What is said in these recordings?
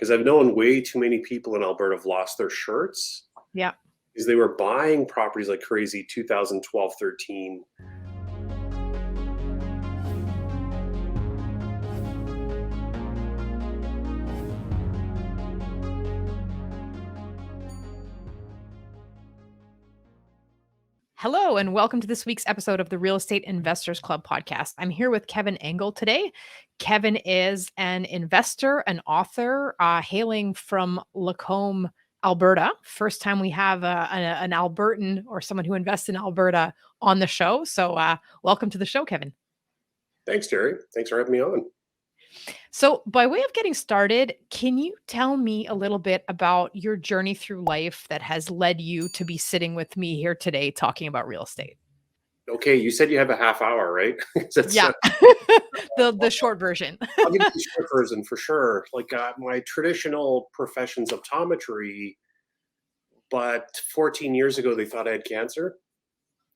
because I've known way too many people in Alberta have lost their shirts Yeah. because they were buying properties like crazy 2012, 13. Hello, and welcome to this week's episode of the Real Estate Investors Club podcast. I'm here with Kevin Engel today. Kevin is an investor, an author, hailing from Lacombe, Alberta. First time we have an Albertan or someone who invests in Alberta on the show. So welcome to the show, Kevin. Thanks, Terry. Thanks for having me on. So, by way of getting started, can you tell me a little bit about your journey through life that has led you to be sitting with me here today talking about real estate? Okay, you said you have a half hour, right? Yeah, the short version. I'll give you the short version for sure. Like my traditional profession's optometry, but 14 years ago they thought I had cancer,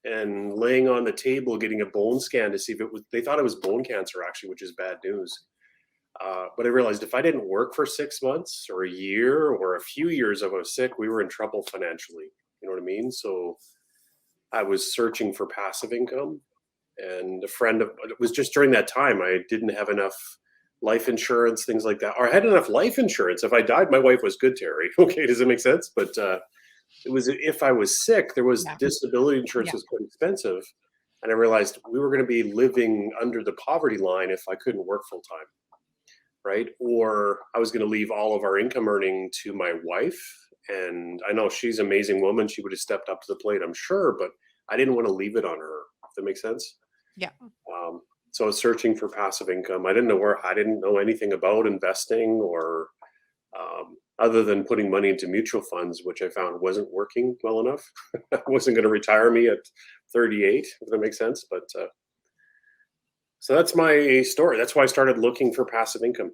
and laying on the table getting a bone scan to see if it was. They thought it was bone cancer actually, which is bad news. But I realized if I didn't work for 6 months or a year or a few years if I was sick, we were in trouble financially. You know what I mean? So I was searching for passive income. And it was just during that time, I didn't have enough life insurance, things like that. Or I had enough life insurance. If I died, my wife was good, Terry. Okay, does it make sense? But it was if I was sick, there was disability insurance was quite expensive. And I realized we were going to be living under the poverty line if I couldn't work full time. Right? Or I was going to leave all of our income earning to my wife. And I know she's an amazing woman. She would have stepped up to the plate, I'm sure, but I didn't want to leave it on her. If that makes sense? Yeah. So I was searching for passive income. I didn't know anything about investing or other than putting money into mutual funds, which I found wasn't working well enough. I wasn't going to retire me at 38, if that makes sense. But so that's my story. That's why I started looking for passive income.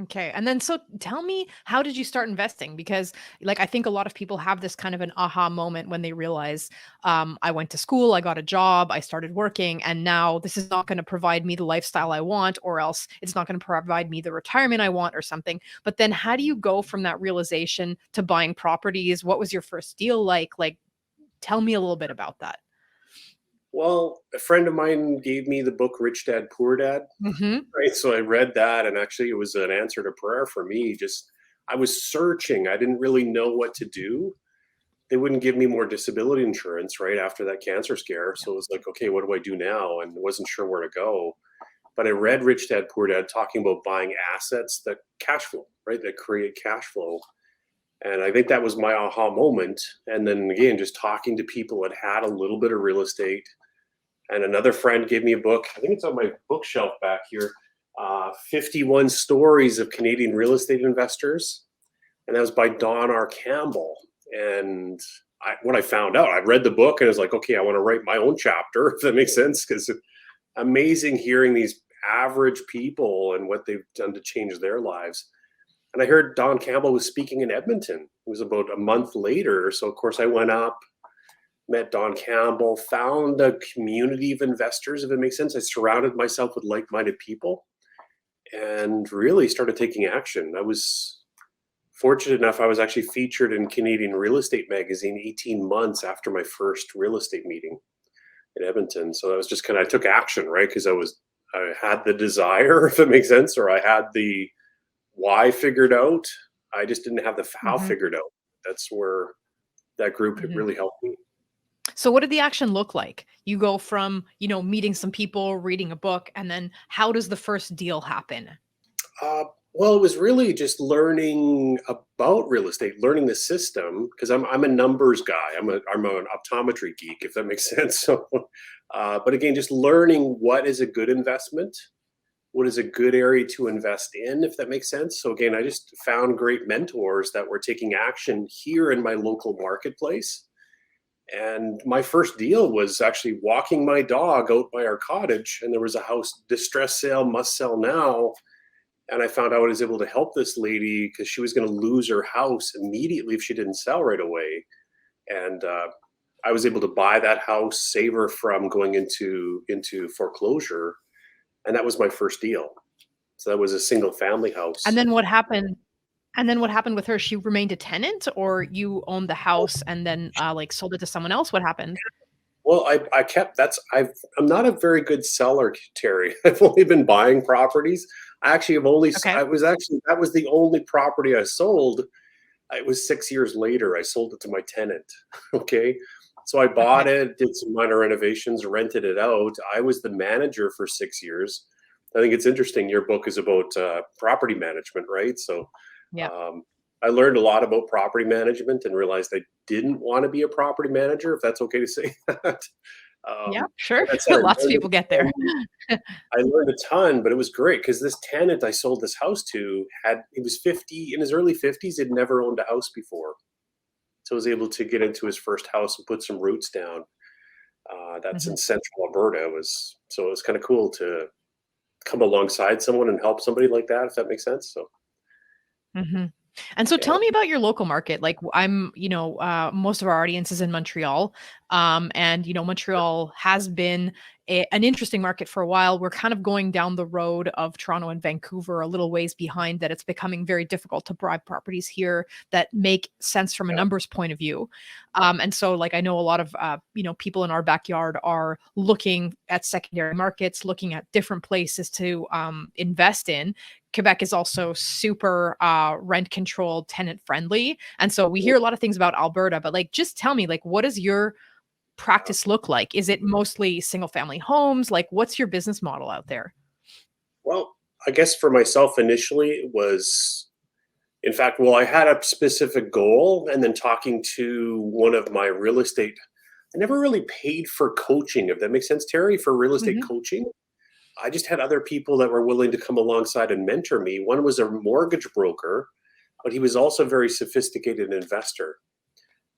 Okay. And then, so tell me, how did you start investing? Because I think a lot of people have this kind of an aha moment when they realize, I went to school, I got a job, I started working, and now this is not going to provide me the lifestyle I want, or else it's not going to provide me the retirement I want or something. But then how do you go from that realization to buying properties? What was your first deal like? Tell me a little bit about that. Well, a friend of mine gave me the book Rich Dad, Poor Dad. Mm-hmm. Right. So I read that, and actually it was an answer to prayer for me. I was searching. I didn't really know what to do. They wouldn't give me more disability insurance right after that cancer scare. So it was like, okay, what do I do now? And I wasn't sure where to go. But I read Rich Dad, Poor Dad talking about buying assets that cash flow, right? That create cash flow. And I think that was my aha moment. And then again, just talking to people that had a little bit of real estate. And another friend gave me a book. I think it's on my bookshelf back here. 51 Stories of Canadian Real Estate Investors. And that was by Don R. Campbell. And what I found out, I read the book and I was like, okay, I want to write my own chapter, if that makes sense. Because amazing hearing these average people and what they've done to change their lives. And I heard Don Campbell was speaking in Edmonton. It was about a month later. So, of course, I went up, met Don Campbell, found a community of investors, if it makes sense. I surrounded myself with like-minded people and really started taking action. I was fortunate enough, I was actually featured in Canadian Real Estate Magazine 18 months after my first real estate meeting in Edmonton. So I was just I took action, right? Because I had the desire, if it makes sense, or I had the why figured out. I just didn't have the how figured out. That's where that group really helped me. So what did the action look like? You go from, meeting some people, reading a book, and then how does the first deal happen? Well, it was really just learning about real estate, learning the system, because I'm a numbers guy. I'm an optometry geek, if that makes sense. So, but again, just learning what is a good investment, what is a good area to invest in, if that makes sense. So again, I just found great mentors that were taking action here in my local marketplace. And my first deal was actually walking my dog out by our cottage, and there was a house, distress sale, must sell now. And I found out I was able to help this lady because she was going to lose her house immediately if she didn't sell right away. And I was able to buy that house, save her from going into foreclosure. And that was my first deal. So that was a single family house. And then what happened And then what happened with her? She remained a tenant, or you owned the house and then like sold it to someone else? What happened? Well, I kept I'm not a very good seller, Terry. I've only been buying properties. I actually have only Okay. I was actually that was the only property I sold. It was 6 years later. I sold it to my tenant. Okay. So I bought Okay. it, did some minor renovations, rented it out. I was the manager for 6 years. I think it's interesting. Your book is about property management, right? So Yeah. um, I learned a lot about property management and realized I didn't want to be a property manager, if that's okay to say that. Yeah, sure. But that said, Lots of people get there. I learned a ton, but it was great because this tenant I sold this house to he was 50 in his early 50s. He'd never owned a house before. So I was able to get into his first house and put some roots down. That's Mhm. in Central Alberta. It was kind of cool to come alongside someone and help somebody like that, if that makes sense. So Mhm. And so yeah, tell me about your local market. Like I'm, most of our audience is in Montreal. And Montreal has been an interesting market for a while. We're kind of going down the road of Toronto and Vancouver, a little ways behind that. It's becoming very difficult to buy properties here that make sense from a yeah, numbers point of view. And so like I know a lot of people in our backyard are looking at secondary markets, looking at different places to invest in. Quebec is also super rent controlled, tenant friendly. And so we hear a lot of things about Alberta, but like just tell me, like, what does your yeah. practice look like? Is it mostly single family homes? Like, what's your business model out there? Well, I guess for myself initially it was, in fact, well, I had a specific goal, and then talking to one of my real estate. I never really paid for coaching, if that makes sense, Terry, for real estate Mhm. coaching. I just had other people that were willing to come alongside and mentor me. One was a mortgage broker, but he was also a very sophisticated investor.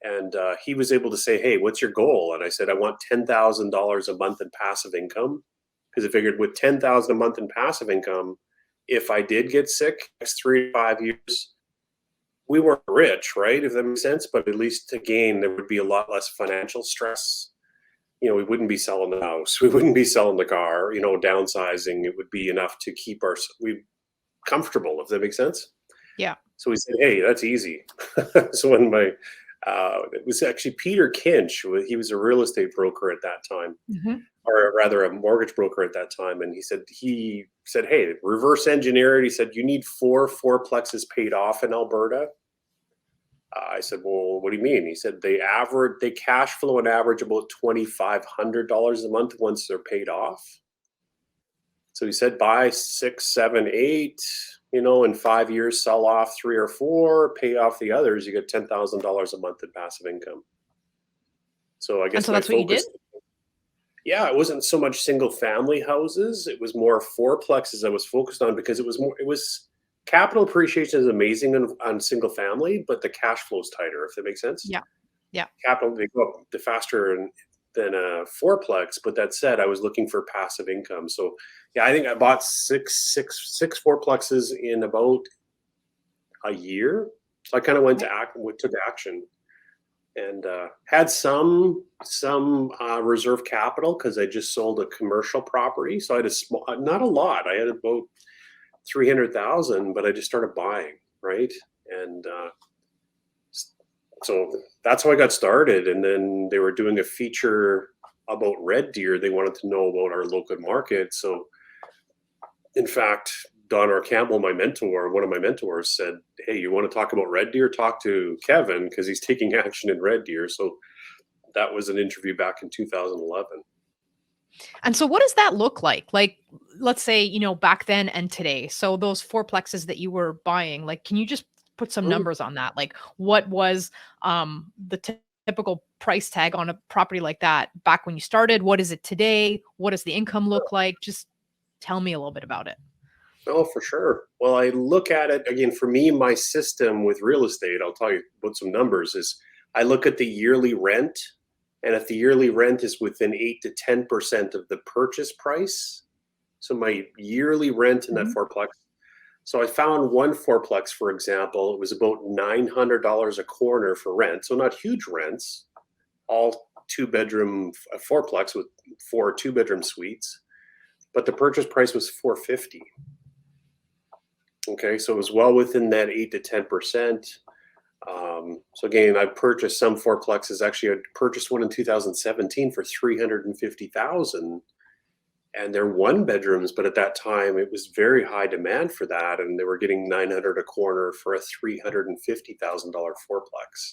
And he was able to say, "Hey, what's your goal?" And I said, "I want $10,000 a month in passive income," because I figured with 10,000 a month in passive income, if I did get sick next 3 to 5 years, we weren't rich, right? If that makes sense, but at least again, there would be a lot less financial stress. We wouldn't be selling the house, we wouldn't be selling the car, downsizing. It would be enough to keep we comfortable, if that makes sense. Yeah. So we said, "Hey, that's easy." So when it was actually Peter Kinch, he was a real estate broker at that time, Mhm. or rather a mortgage broker at that time. And he said, "Hey, reverse engineer it." He said, "You need fourplexes paid off in Alberta." I said, "Well, what do you mean?" He said, they cash flow an average about $2,500 a month once they're paid off. So he said, buy six, seven, eight, in 5 years, sell off three or four, pay off the others. You get $10,000 a month in passive income. So I And guess so my that's what you did? focus, yeah, it wasn't so much single family houses. It was more fourplexes I was focused on because it was capital appreciation is amazing on single family, but the cash flow is tighter, if that makes sense. Yeah. Yeah. Capital, they go up the faster than a fourplex. But that said, I was looking for passive income. So yeah, I think I bought six fourplexes in about a year. So I kind of Okay. took action, and had some reserve capital because I just sold a commercial property. So I had a small, not a lot. I had about 300,000, but I just started buying, right? And so that's how I got started. And then they were doing a feature about red deer. They wanted to know about our local market. So in fact, Don Campbell, one of my mentors, said, "Hey, you want to talk about red deer? Talk to Kevin because he's taking action in red deer." So that was an interview back in 2011. And so what does that look like? Like, let's say, back then and today. So those fourplexes that you were buying, like, can you just put some Mm. numbers on that? Like, what was the typical price tag on a property like that back when you started? What is it today? What does the income look like? Just tell me a little bit about it. Oh, for sure. Well, I look at it again. For me, my system with real estate, I'll tell you about some numbers, is I look at the yearly rent. And if the yearly rent is within 8 to 10% of the purchase price, so my yearly rent in that Mhm. fourplex. So I found one fourplex, for example, it was about $900 a corner for rent. So not huge rents, all two-bedroom fourplex with four two-bedroom suites. But the purchase price was 450. Okay, so it was well within that 8 to 10%. So again, I purchased some fourplexes. Actually, I purchased one in 2017 for 350,000, and they're one bedrooms. But at that time, it was very high demand for that, and they were getting 900 a corner for a $350,000 fourplex.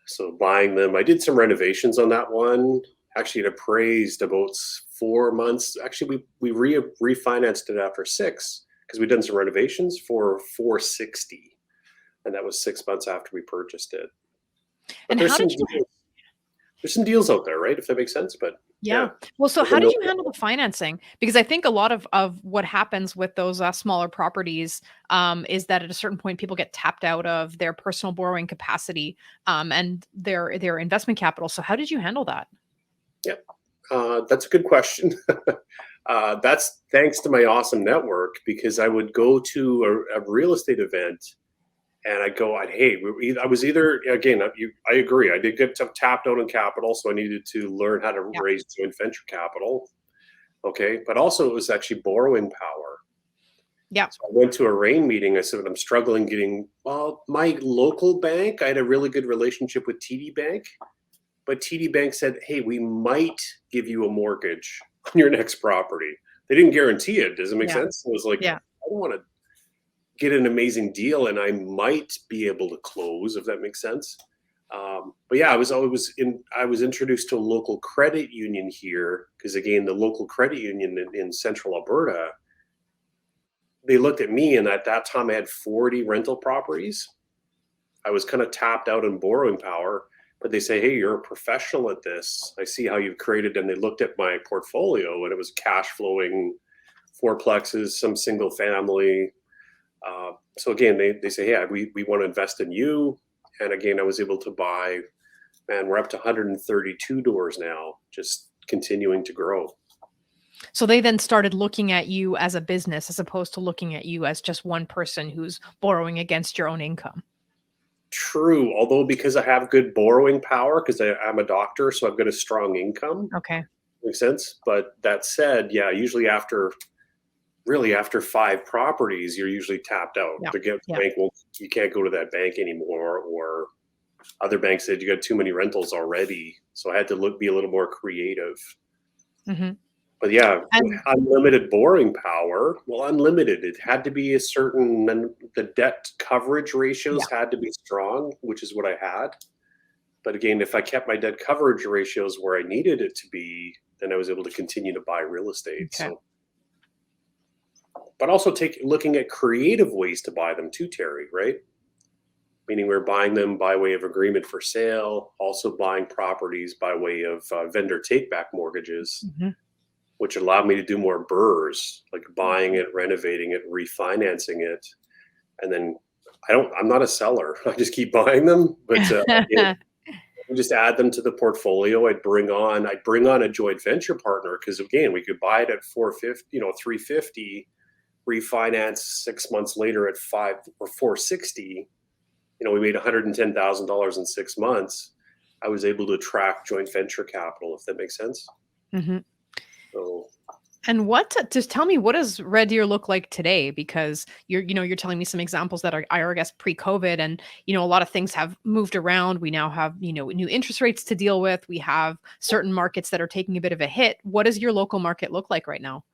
So buying them, I did some renovations on that one. Actually, it appraised about 4 months. Actually, we refinanced it after 6 because we'd done some renovations for 460, and that was 6 months after we purchased it. But And there's how some did you there's some deals out there, right? If that makes sense. But Yeah. yeah, Well, so with a how did no, you handle the financing? Because I think a lot of what happens with those smaller properties is that at a certain point people get tapped out of their personal borrowing capacity and their investment capital. So how did you handle that? yeah, that's a good question. That's thanks to my awesome network because I would go to a real estate event and hey, I was either, again, I agree. I did get tapped out on capital, so I needed to learn how to Yeah. raise joint venture capital. Okay. But also, it was actually borrowing power. Yeah. So I went to a RAIN meeting. I said, I'm struggling getting, well, my local bank, I had a really good relationship with TD Bank, but TD Bank said, hey, we might give you a mortgage on your next property. They didn't guarantee it. Does it make Yeah. sense? It was like, Yeah. I don't want to get an amazing deal and I might be able to close, if that makes sense. But yeah, I was introduced to a local credit union here because again, the local credit union in Central Alberta, they looked at me and at that time I had 40 rental properties. I was kind of tapped out in borrowing power, but they say, hey, you're a professional at this. I see how you've created, and they looked at my portfolio and it was cash flowing fourplexes, some single family. So again, they say, yeah, we want to invest in you. And again, I was able to buy, man, we're up to 132 doors now, just continuing to grow. So they then started looking at you as a business as opposed to looking at you as just one person who's borrowing against your own income. True. Although because I have good borrowing power, because I'm a doctor, so I've got a strong income. Okay. Makes sense. But that said, yeah, usually after 5 properties, you're usually tapped out. Yeah. The Yeah. bank won't, you can't go to that bank anymore, or other banks said you got too many rentals already. So I had to be a little more creative. Hmm. But yeah, with And unlimited borrowing power, well, unlimited, it had to be a certain, the debt coverage yeah. ratios had to be strong, which is what I had. But again, if I kept my debt coverage ratios where I needed it to be, then I was able to continue to buy real estate. Okay. So, but also looking at creative ways to buy them too, Terry, right? Meaning we're buying them by way of agreement for sale, also buying properties by way of vendor take-back mortgages, Hmm. which allowed me to do more BRRRRs, like buying it, renovating it, refinancing it, and then I'm not a seller. I just keep buying them, but we just add them to the portfolio. I'd bring on a joint venture partner because again, we could buy it at 450, 350, refinance 6 months later at 5 or 460. We made $110,000 in 6 months. I was able to attract joint venture capital, if that makes sense. Hmm. So And just tell me, what does Red Deer look like today? Because you're telling me some examples that are, I guess, pre-COVID, and a lot of things have moved around. We now have new interest rates to deal with. We have certain markets that are taking a bit of a hit. What does your local market look like right now?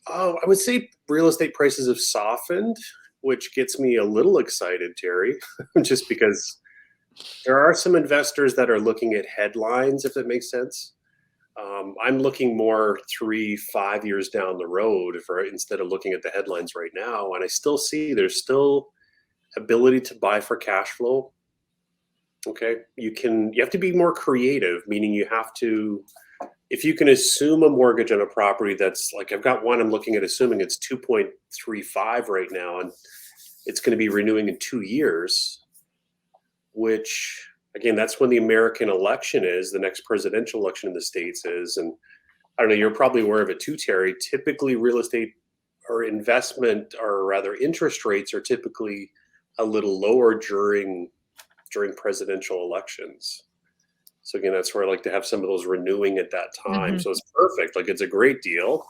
I would say real estate prices have softened, which gets me a little excited, Terry, just because there are some investors that are looking at headlines, if that makes sense. I'm looking more 3, 5 years down the road instead of looking at the headlines right now. And I still see there's still ability to buy for cash flow. Okay. You have to be more creative, meaning if you can assume a mortgage on a property that's like, I've got one I'm looking at assuming it's 2.35 right now, and it's going to be renewing in 2 years, which again, that's when the American election is, the next presidential election in the States is. And I don't know, you're probably aware of it too, Terry. Typically real estate or investment, or rather interest rates, are typically a little lower during presidential elections. So again, that's where I like to have some of those renewing at that time. Hmm. So it's perfect. Like it's a great deal.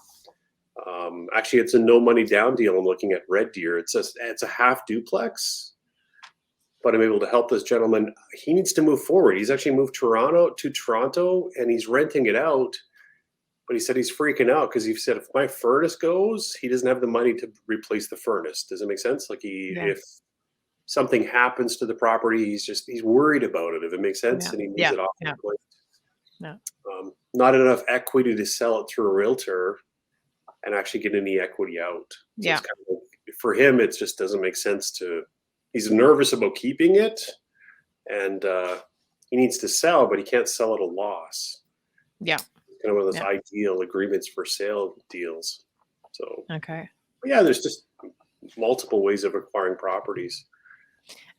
Actually, it's a no money down deal. I'm looking at Red Deer. It's a half duplex, but I'm able to help this gentleman. He needs to move forward. He's actually moved to Toronto, and he's renting it out. But he said he's freaking out because he said if my furnace goes, he doesn't have the money to replace the furnace. Does it make sense? Like Yeah. if something happens to the property, he's worried about it. If it makes sense, Yeah. and he needs Yeah. it off Yeah. the plate. Yeah. Not enough equity to sell it through a realtor and actually get any equity out. So Yeah. it's kind of like, for him, it just doesn't make sense to. He's nervous about keeping it, and he needs to sell, but he can't sell at a loss. Yeah. It's kind of one of those Yeah. ideal agreements for sale deals. So Okay. yeah, there's just multiple ways of acquiring properties.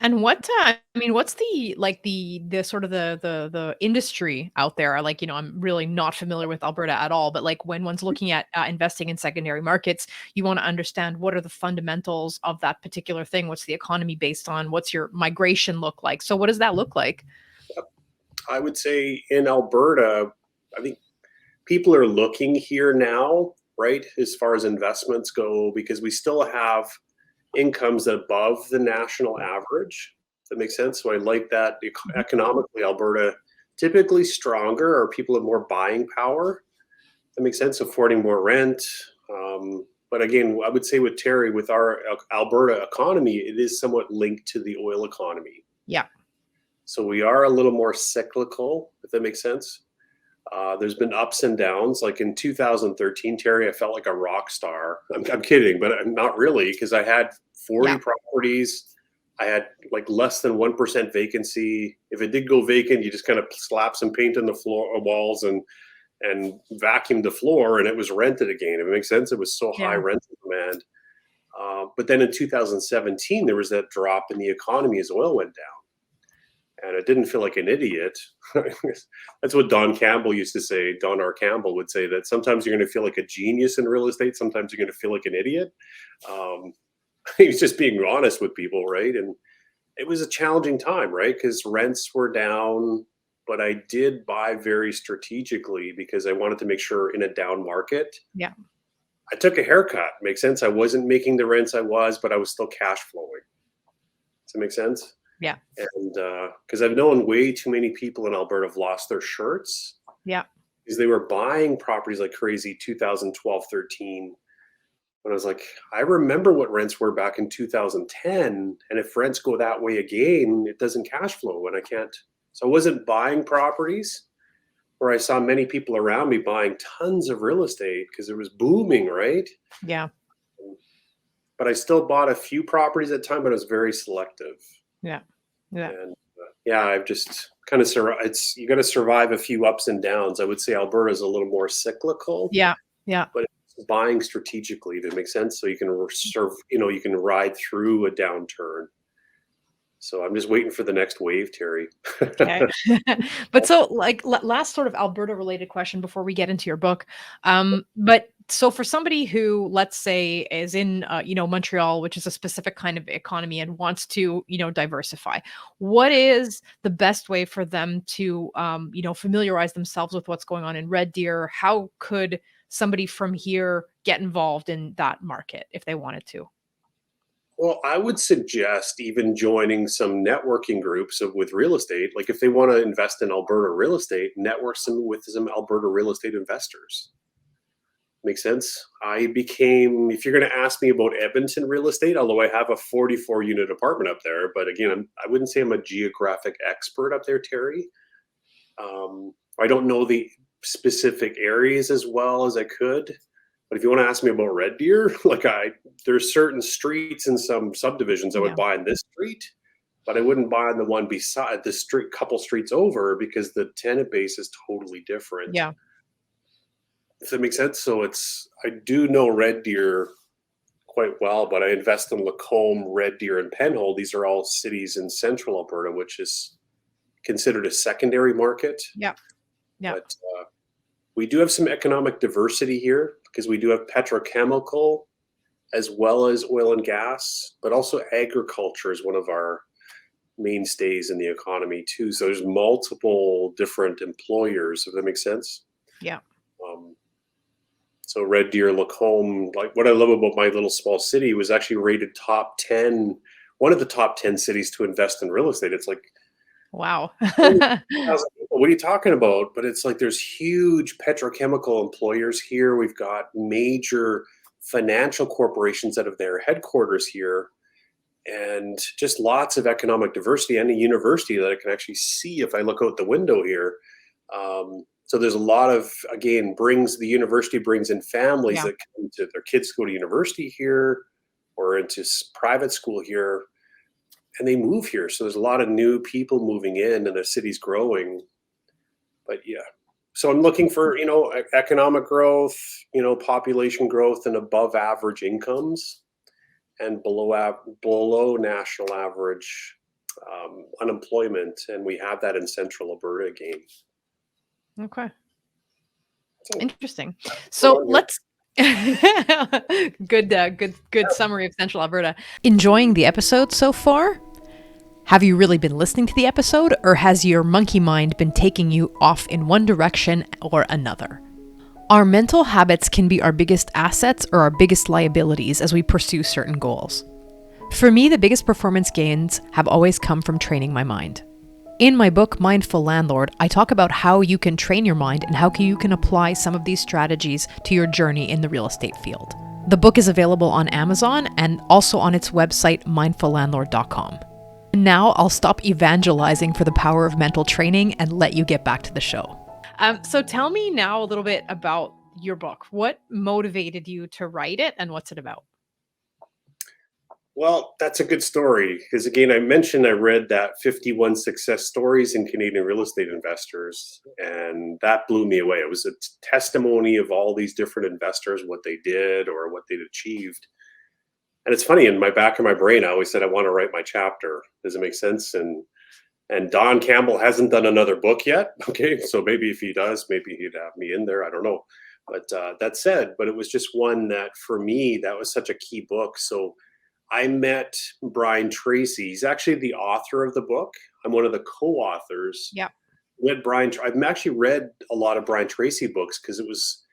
And what I mean, what's the like the sort of the industry out there? Like, I'm really not familiar with Alberta at all, but like when one's looking at investing in secondary markets, you want to understand what are the fundamentals of that particular thing. What's the economy based on? What's your migration look like? So what does that look like? I would say in Alberta, I think people are looking here now, right, as far as investments go, because we still have incomes above the national average. That makes sense. So I like that. Economically, Alberta typically stronger, or people have more buying power. That makes sense. Affording more rent. But again, I would say with Terry, with our Alberta economy, it is somewhat linked to the oil economy. Yeah. So we are a little more cyclical, if that makes sense. There's been ups and downs. Like in 2013, Terry, I felt like a rock star. I'm kidding, but I'm not really, because I had 40 properties. I had like less than 1% vacancy. If it did go vacant, you just kind of slap some paint on the floor, walls, and vacuum the floor, and it was rented again. If it makes sense, it was so high rental demand. But then in 2017, there was that drop in the economy as oil went down. And I didn't feel like an idiot. That's what Don Campbell used to say. Don R. Campbell would say that sometimes you're going to feel like a genius in real estate. Sometimes you're going to feel like an idiot. He was just being honest with people, right? And it was a challenging time, right? Because rents were down, but I did buy very strategically because I wanted to make sure in a down market. Yeah. I took a haircut. Makes sense. I wasn't making the rents I was, but I was still cash flowing. Does that make sense? Yeah. And because I've known way too many people in Alberta have lost their shirts. Yeah. Because they were buying properties like crazy 2012, 13. When I was like, I remember what rents were back in 2010. And if rents go that way again, it doesn't cash flow and I can't. So I wasn't buying properties where I saw many people around me buying tons of real estate because it was booming, right? Yeah. But I still bought a few properties at the time, but I was very selective. Yeah. Yeah. And I've just kind of you got to survive a few ups and downs. I would say Alberta is a little more cyclical. Yeah. Yeah. But it's buying strategically to make sense, so you can you can ride through a downturn. So I'm just waiting for the next wave, Terry. Okay. But so like last sort of Alberta related question before we get into your book. But so for somebody who, let's say, is in, Montreal, which is a specific kind of economy and wants to, diversify, what is the best way for them to, familiarize themselves with what's going on in Red Deer? How could somebody from here get involved in that market if they wanted to? Well, I would suggest even joining some networking groups with real estate. Like if they want to invest in Alberta real estate, network with some Alberta real estate investors. Makes sense. If you're going to ask me about Edmonton real estate, although I have a 44 unit apartment up there, but again, I wouldn't say I'm a geographic expert up there, Terry. I don't know the specific areas as well as I could. But if you want to ask me about Red Deer, there's certain streets and some subdivisions I would buy in this street, but I wouldn't buy on the one beside the street, couple streets over, because the tenant base is totally different. Yeah. If that makes sense. So I do know Red Deer quite well, but I invest in Lacombe, Red Deer, and Penhold. These are all cities in Central Alberta, which is considered a secondary market. Yeah. Yeah. But we do have some economic diversity here because we do have petrochemical as well as oil and gas, but also agriculture is one of our mainstays in the economy too. So there's multiple different employers, if that makes sense. Yeah. So Red Deer, Lacombe, like what I love about my little small city was actually rated top 10, one of the top 10 cities to invest in real estate. It's like, Wow. what are you talking about? But it's like there's huge petrochemical employers here. We've got major financial corporations that have their headquarters here, and just lots of economic diversity, and a university that I can actually see if I look out the window here. So there's a lot of, again, the university brings in families Yeah. that come to their kids go to university here or into private school here, and they move here. So there's a lot of new people moving in, and the city's growing. But yeah, so I'm looking for, economic growth, population growth, and above average incomes, and below national average unemployment, and we have that in Central Alberta again. Okay. So, Interesting. So let's good summary of Central Alberta. Enjoying the episode so far? Have you really been listening to the episode, or has your monkey mind been taking you off in one direction or another? Our mental habits can be our biggest assets or our biggest liabilities as we pursue certain goals. For me, the biggest performance gains have always come from training my mind. In my book, Mindful Landlord, I talk about how you can train your mind and how you can apply some of these strategies to your journey in the real estate field. The book is available on Amazon and also on its website, mindfullandlord.com. Now I'll stop evangelizing for the power of mental training and let you get back to the show. So tell me now a little bit about your book. What motivated you to write it, and what's it about? Well, that's a good story because, again, I mentioned I read that 51 success stories in Canadian real estate investors, and that blew me away. It was a testimony of all these different investors, what they did or what they'd achieved. And it's funny, in my back of my brain, I always said I want to write my chapter. Does it make sense? And Don Campbell hasn't done another book yet. Okay, so maybe if he does, maybe he'd have me in there. I don't know. But that said, but it was just one that for me, that was such a key book. So I met Brian Tracy. He's actually the author of the book. I'm one of the co-authors. Yeah. I've actually read a lot of Brian Tracy books because it was,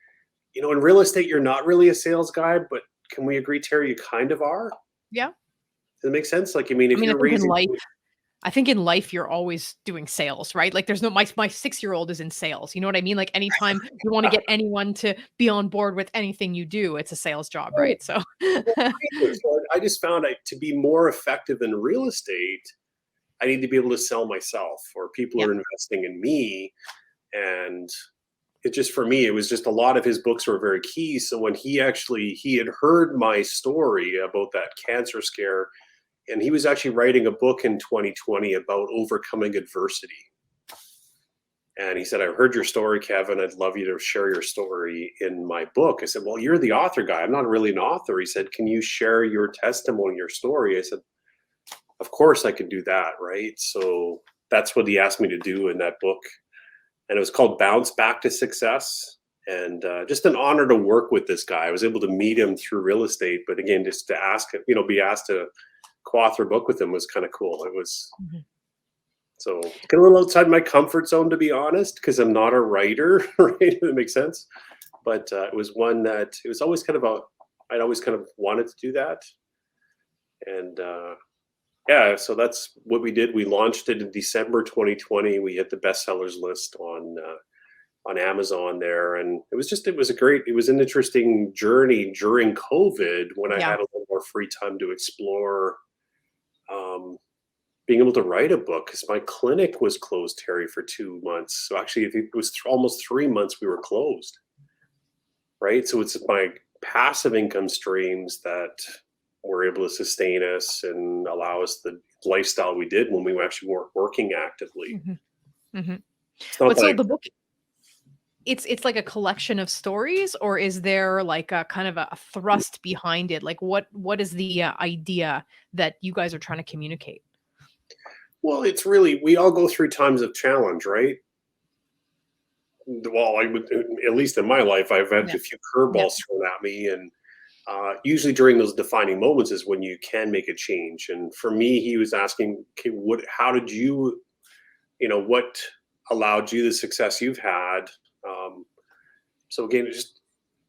in real estate, you're not really a sales guy, but can we agree, Terry, you kind of are? Yeah. Does it make sense? Like, if you're raising... I think in life, you're always doing sales, right? Like there's no, my 6-year-old is in sales. You know what I mean? Like anytime you want to get anyone to be on board with anything you do, it's a sales job, right? So I just found to be more effective in real estate, I need to be able to sell myself, or people are investing in me. And it just, for me, it was just a lot of his books were very key. So when he had heard my story about that cancer scare, and he was actually writing a book in 2020 about overcoming adversity. And he said, "I heard your story, Kevin. I'd love you to share your story in my book." I said, "Well, you're the author guy. I'm not really an author." He said, "Can you share your testimony, your story?" I said, "Of course I can do that." Right. So that's what he asked me to do in that book. And it was called Bounce Back to Success. And just an honor to work with this guy. I was able to meet him through real estate. But again, just to ask, be asked to co-author a book with him was kind of cool. It was so get a little outside my comfort zone, to be honest, because I'm not a writer, right? That makes sense. But it was one that it was always I'd always kind of wanted to do that. And so that's what we did. We launched it in December 2020. We hit the bestsellers list on Amazon there, and it was an interesting journey during COVID when I had a little more free time to explore being able to write a book, because my clinic was closed, Terry, for 2 months. So actually, it was almost 3 months we were closed, right? So it's my passive income streams that were able to sustain us and allow us the lifestyle we did when we actually weren't working actively. But so the book, it's like a collection of stories, or is there like a kind of a thrust behind it? Like what is the idea that you guys are trying to communicate? Well, it's really, we all go through times of challenge, right? Well, at least in my life, I've had a few curveballs thrown at me, and usually during those defining moments is when you can make a change. And for me, he was asking, okay, how did you, what allowed you the success you've had? So again, just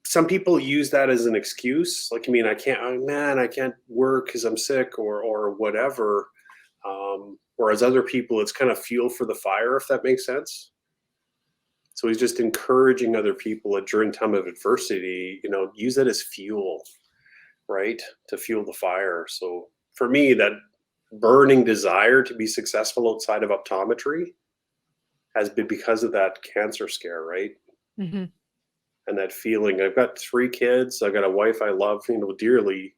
some people use that as an excuse. Like, I mean, I can't, oh, man, I can't work because I'm sick or whatever. Whereas other people, it's kind of fuel for the fire, if that makes sense. So he's just encouraging other people during time of adversity, use that as fuel, right? To fuel the fire. So for me, that burning desire to be successful outside of optometry has been because of that cancer scare, right? Hmm. And that feeling. I've got 3 kids. I've got a wife I love, dearly.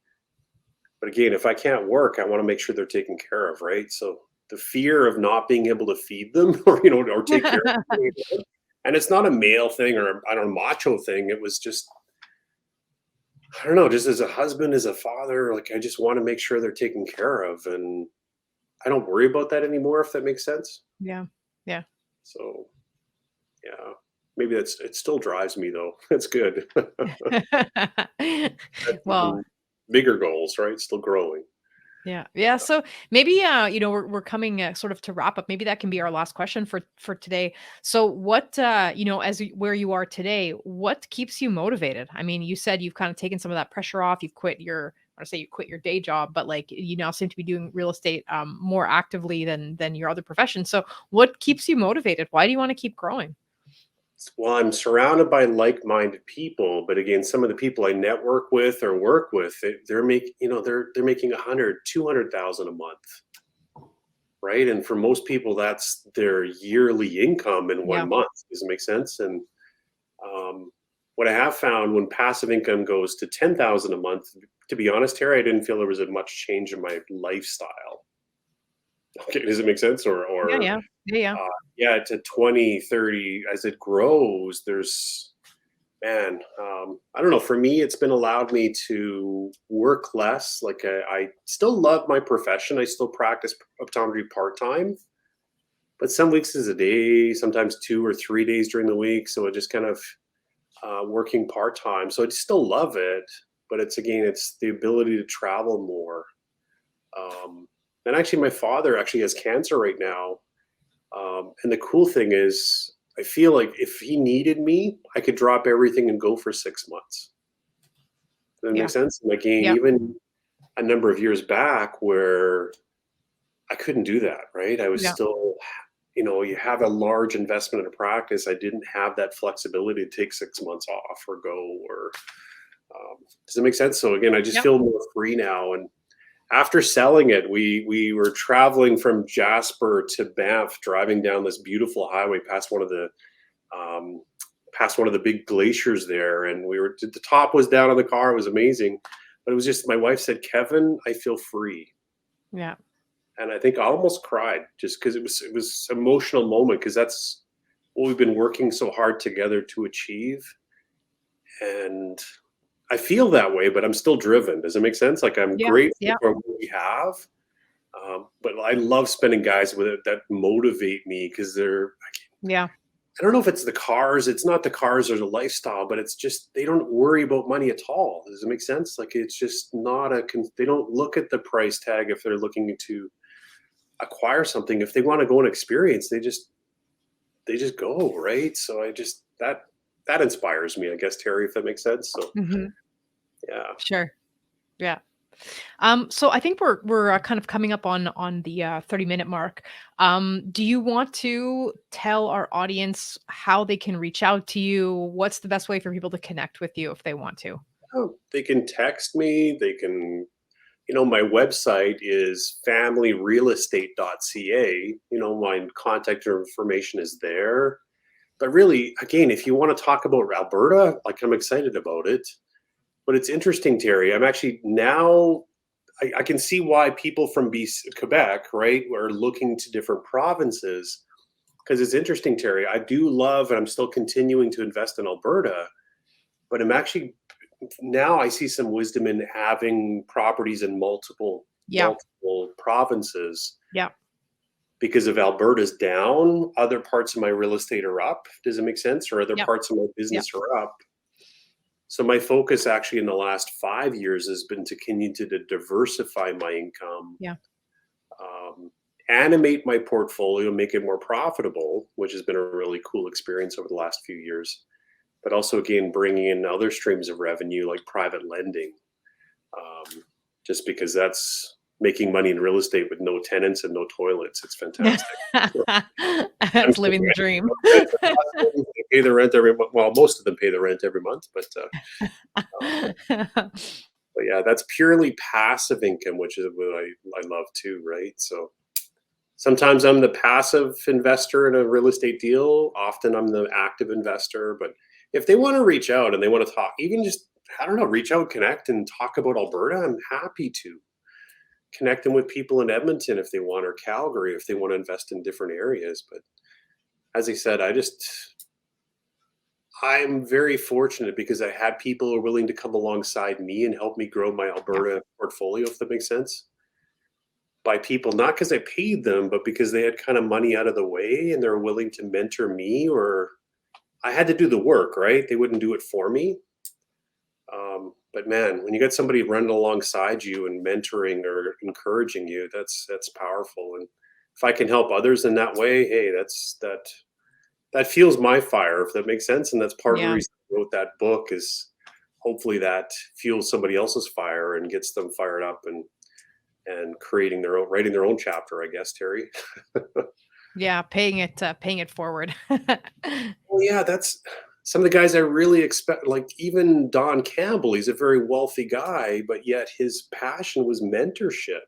But again, if I can't work, I want to make sure they're taken care of, right? So the fear of not being able to feed them or take care of them. And it's not a male thing or I don't know, macho thing. It was just, I don't know, just as a husband, as a father, like I just want to make sure they're taken care of. And I don't worry about that anymore, if that makes sense. Yeah. Yeah. So yeah, maybe it still drives me though. It's good. Well, Bigger goals, right? Still growing. yeah. Yeah. So maybe we're coming sort of to wrap up. Maybe that can be our last question for today. So what where you are today, what keeps you motivated? I mean, you said you've kind of taken some of that pressure off. You've quit your I want to say you quit your day job, but like you now seem to be doing real estate more actively than your other profession. So what keeps you motivated? Why do you want to keep growing? Well, I'm surrounded by like-minded people, but again, some of the people I network with or work with, they're making, they're making 100, 200,000 a month, right? And for most people, that's their yearly income in Yeah. 1 month. Does it make sense? And what I have found when passive income goes to 10,000 a month, to be honest, Terry, I didn't feel there was a much change in my lifestyle. Okay, does it make sense? Yeah. Yeah. Yeah. Yeah. Yeah, to 20, 30, as it grows, there's, man, I don't know. For me, it's been allowed me to work less. Like I still love my profession. I still practice optometry part-time, but some weeks is a day, sometimes 2 or 3 days during the week. So it just kind of working part-time. So I still love it, but it's the ability to travel more. And actually my father actually has cancer right now. And the cool thing is, I feel like if he needed me, I could drop everything and go for 6 months. Does that make Yeah. sense? And again, Yeah. even a number of years back where I couldn't do that, right? I was Yeah. still, you have a large investment in a practice. I didn't have that flexibility to take 6 months off or go or, does it make sense? So again, I just Yeah. feel more free now. And after selling it, we were traveling from Jasper to Banff, driving down this beautiful highway um, past one of the big glaciers there, and the top was down on the car. It was amazing, but it was just my wife said, "Kevin, I feel free," Yeah. and I think I almost cried just because it was an emotional moment because that's what we've been working so hard together to achieve, and I feel that way, but I'm still driven. Does it make sense? Like I'm Yeah. grateful Yeah. for what we have. But I love spending guys with it that motivate me because Yeah. I don't know if it's the cars, it's not the cars or the lifestyle, but it's just, they don't worry about money at all. Does it make sense? Like it's just not they don't look at the price tag if they're looking to acquire something. If they want to go and experience, they just go, right? So that inspires me, I guess, Terry, if that makes sense. So Hmm. yeah. Sure. Yeah. So I think we're kind of coming up on the 30-minute mark. Do you want to tell our audience how they can reach out to you? What's the best way for people to connect with you if they want to? Oh, they can text me, they can, my website is familyrealestate.ca. My contact information is there. But really, again, if you want to talk about Alberta, like I'm excited about it. But it's interesting, Terry. I'm actually now, I can see why people from Quebec, right, are looking to different provinces. Because it's interesting, Terry. I do love, and I'm still continuing to invest in Alberta, but I'm actually now I see some wisdom in having properties in multiple Yeah. provinces Yeah. because if Alberta's down, other parts of my real estate are up. Does it make sense? Or other Yeah. parts of my Yeah. business are up. So my focus actually in the last 5 years has been to continue to diversify my income, Yeah. um, animate my portfolio, make it more profitable, which has been a really cool experience over the last few years. but also again bringing in other streams of revenue like private lending, just because that's making money in real estate with no tenants and no toilets. It's fantastic. That's living the dream. They pay the rent every month. Well, most of them pay the rent every month, but yeah, that's purely passive income, which is what I love too, right? So sometimes I'm the passive investor in a real estate deal. Often I'm the active investor. But if they want to reach out and they want to talk, even just, I don't know, reach out, connect, and talk about Alberta, I'm happy to connect them with people in Edmonton if they want, or Calgary if they want to invest in different areas. But as I said, I'm very fortunate because I had people who are willing to come alongside me and help me grow my Alberta portfolio, if that makes sense. By people, not because I paid them, but because they had kind of money out of the way and they're willing to mentor me, or I had to do the work, right? They wouldn't do it for me. But man, when you got somebody running alongside you and mentoring or encouraging you, that's powerful. And if I can help others in that way, hey, that fuels my fire, if that makes sense. And that's part of the reason I wrote that book, is hopefully that fuels somebody else's fire and gets them fired up and writing their own chapter, I guess, Terry. Yeah, paying it forward. Well, yeah, that's some of the guys I really expect, like even Don Campbell. He's a very wealthy guy, but yet his passion was mentorship,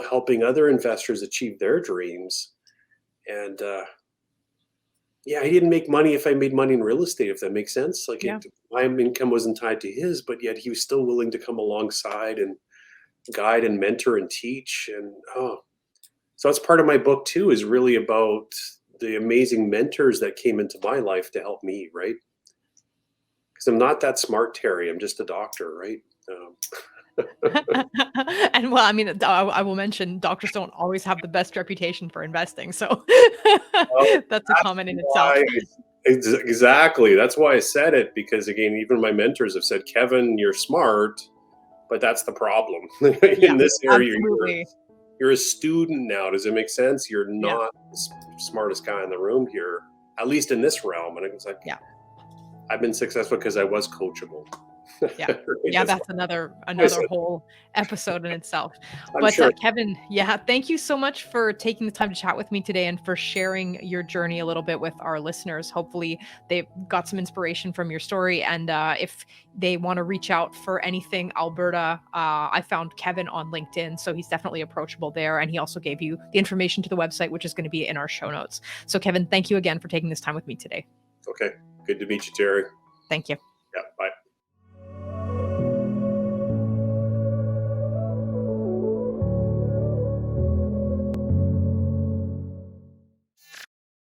helping other investors achieve their dreams. And yeah, he didn't make money if I made money in real estate, if that makes sense. Like my income wasn't tied to his, but yet he was still willing to come alongside and guide and mentor and teach. And so that's part of my book too, is really about the amazing mentors that came into my life to help me, right? Because I'm not that smart, Terry. I'm just a doctor, right? And well, I mean, I will mention doctors don't always have the best reputation for investing, so that's a comment in itself. Exactly. That's why I said it, because again, even my mentors have said, Kevin, you're smart, but that's the problem. In this area, you're a student now. Does it make sense? You're not the smartest guy in the room here, at least in this realm. And it's like, I've been successful because I was coachable. That's another whole episode in itself. But Kevin, thank you so much for taking the time to chat with me today and for sharing your journey a little bit with our listeners. Hopefully they've got some inspiration from your story, and if they want to reach out for anything Alberta, I found Kevin on LinkedIn, so he's definitely approachable there, and he also gave you the information to the website, which is going to be in our show notes. So Kevin, thank you again for taking this time with me today. Okay, good to meet you, Terry. Thank you. Yeah, bye.